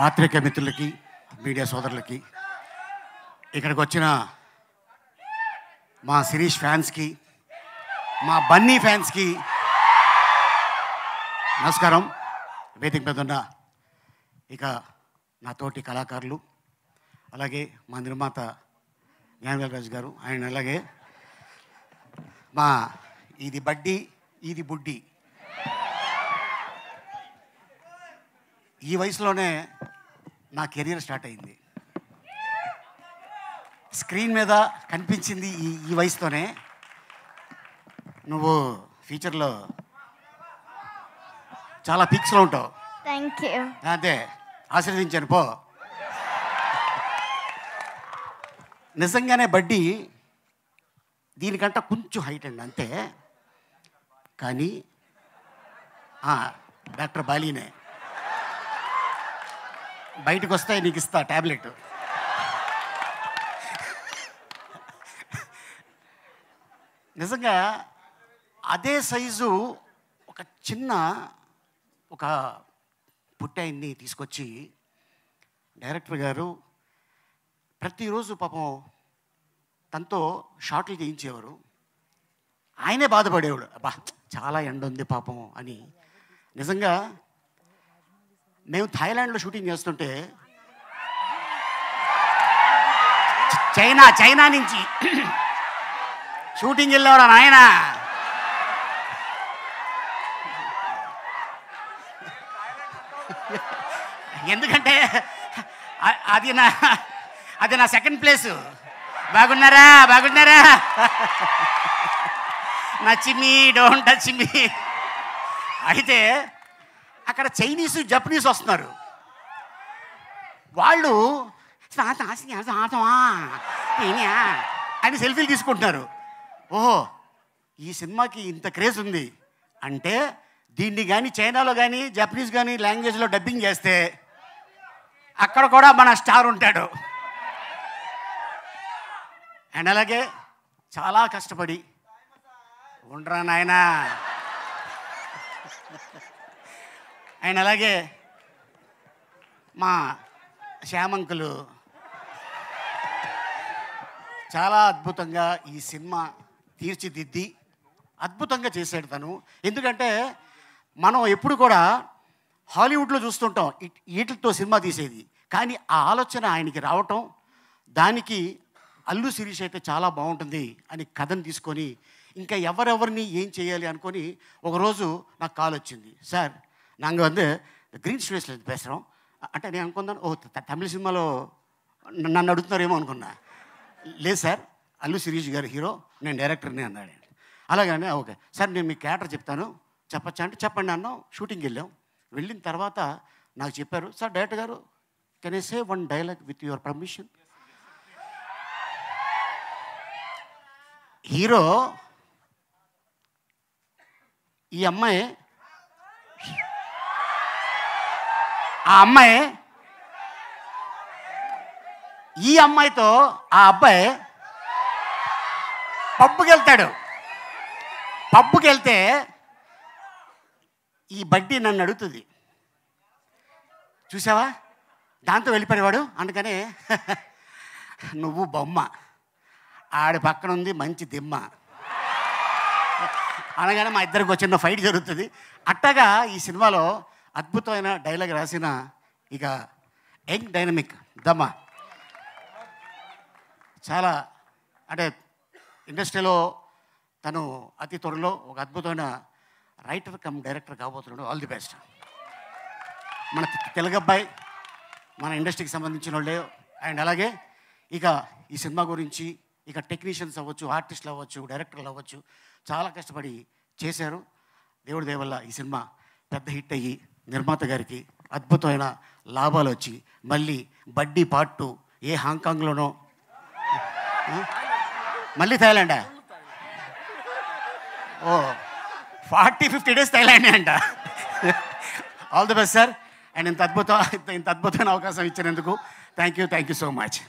పాత్రికేయ మిత్రులకి, మీడియా సోదరులకి, ఇక్కడికి వచ్చిన మా శిరీష్ ఫ్యాన్స్కి, మా బన్నీ ఫ్యాన్స్కి నమస్కారం. వేదిక మీద ఉన్న ఇక నా తోటి కళాకారులు, అలాగే మా నిర్మాత జ్ఞానవేల్ రాజు గారు, ఆయన అలాగే మా ఇది బడ్డీ ఇది బుడ్డి, ఈ వయసులోనే నా కెరీర్ స్టార్ట్ అయింది. స్క్రీన్ మీద కనిపించింది ఈ వయసుతోనే. నువ్వు ఫ్యూచర్లో చాలా పీక్స్లో ఉంటావు. Thank you. అదే ఆశీర్వదించాను పో. నిజంగానే బడ్డీ దీనికంట కొంచెం హైట్ అండి అంతే, కానీ డాక్టర్ బాలీనే బయటకు వస్తాయి, నీకు ఇస్తా ట్యాబ్లెట్. నిజంగా అదే సైజు ఒక చిన్న ఒక పుట్టాయిని తీసుకొచ్చి డైరెక్టర్ గారు ప్రతిరోజు పాపం తనతో షాట్లు చేయించేవారు. ఆయనే బాధపడేవాడు, అబ్బా చాలా ఎండ ఉంది పాపం అని. నిజంగా మేము థాయిలాండ్లో షూటింగ్ చేస్తుంటే చైనా నుంచి షూటింగ్ వెళ్ళేవాడు ఆయన. ఎందుకంటే అది నా సెకండ్ ప్లేసు. బాగున్నారా నచ్చిమి డోంట్ టచ్ మీ. అయితే అక్కడ చైనీసు జపనీస్ వస్తున్నారు. వాళ్ళు అని సెల్ఫీలు తీసుకుంటున్నారు. ఓహో, ఈ సినిమాకి ఇంత క్రేజ్ ఉంది అంటే దీన్ని కానీ చైనాలో కానీ జపనీస్ కానీ లాంగ్వేజ్లో డబ్బింగ్ చేస్తే అక్కడ కూడా మన స్టార్ ఉంటాడు. అండ్ అలాగే చాలా కష్టపడి ఉండరా నాయనా. అండ్ అలాగే మా శ్యామంకులు చాలా అద్భుతంగా ఈ సినిమా తీర్చిదిద్ది అద్భుతంగా చేశాడు తను. ఎందుకంటే మనం ఎప్పుడు కూడా హాలీవుడ్లో చూస్తుంటాం వీటితో సినిమా తీసేది, కానీ ఆ ఆలోచన ఆయనకి రావటం, దానికి అల్లు శిరీష్ అయితే చాలా బాగుంటుంది అని కథను తీసుకొని ఇంకా ఎవరెవరిని ఏం చేయాలి అనుకొని ఒకరోజు నాకు కాల్ వచ్చింది. సార్ நாங்கள் வந்து గ్రీన్ స్టూడియోస్లో பேசுகிறோம் అంటే నేను అనుకున్నాను, ఓ తమిళ సినిమాలో నన్ను అడుగుతున్నారేమో అనుకున్నా. లేదు సార్, అల్లు శిరీష్ గారు హీరో, నేను డైరెక్టర్ని అన్నాడు. అలాగనే ఓకే సార్, నేను మీ క్యారెక్టర్ చెప్తాను చెప్పచ్చా అంటే చెప్పండి అన్నాం. షూటింగ్కి వెళ్ళిన తర్వాత నాకు చెప్పారు, సార్ డైరెక్టర్ గారు can I say one dialogue with your permission. Hero ఈ అమ్మాయి ఈ అమ్మాయితో ఆ అబ్బాయి పబ్కి వెళ్తాడు. పబ్కి వెళ్తే ఈ బడ్డీ నన్ను అడుగుతుంది, చూసావా దాంతో వెళ్ళిపోయేవాడు. అందుకనే నువ్వు బొమ్మ, ఆడి పక్కన ఉంది మంచి దిమ్మ అనగానే మా ఇద్దరికి చిన్న ఫైట్ జరుగుతుంది. అట్టగా ఈ సినిమాలో అద్భుతమైన డైలాగ్ రాసిన ఇక యంగ్ డైనమిక్ దమ్మ చాలా, అంటే ఇండస్ట్రీలో తను అతి త్వరలో ఒక అద్భుతమైన రైటర్ కమ్ డైరెక్టర్ కాబోతున్నాడు. All the best. మన తెలుగు అబ్బాయి, మన ఇండస్ట్రీకి సంబంధించిన వాళ్ళే. అండ్ అలాగే ఇక ఈ సినిమా గురించి ఇక టెక్నీషియన్స్ అవ్వచ్చు, ఆర్టిస్టులు అవ్వచ్చు, డైరెక్టర్లు అవ్వచ్చు, చాలా కష్టపడి చేశారు. దేవుడి దయ వల్ల ఈ సినిమా పెద్ద హిట్ అయ్యి నిర్మాత గారికి అద్భుతమైన లాభాలు వచ్చి మళ్ళీ బడ్డీ పార్ట్ 2 ఏ హాంకాంగ్లోనో, మళ్ళీ థాయిలాండా, ఓ 40-50 days థాయిలాండే అంట. All the best sir. And ఇంత అద్భుతమైన అవకాశం ఇచ్చినందుకు థ్యాంక్ యూ సో మచ్.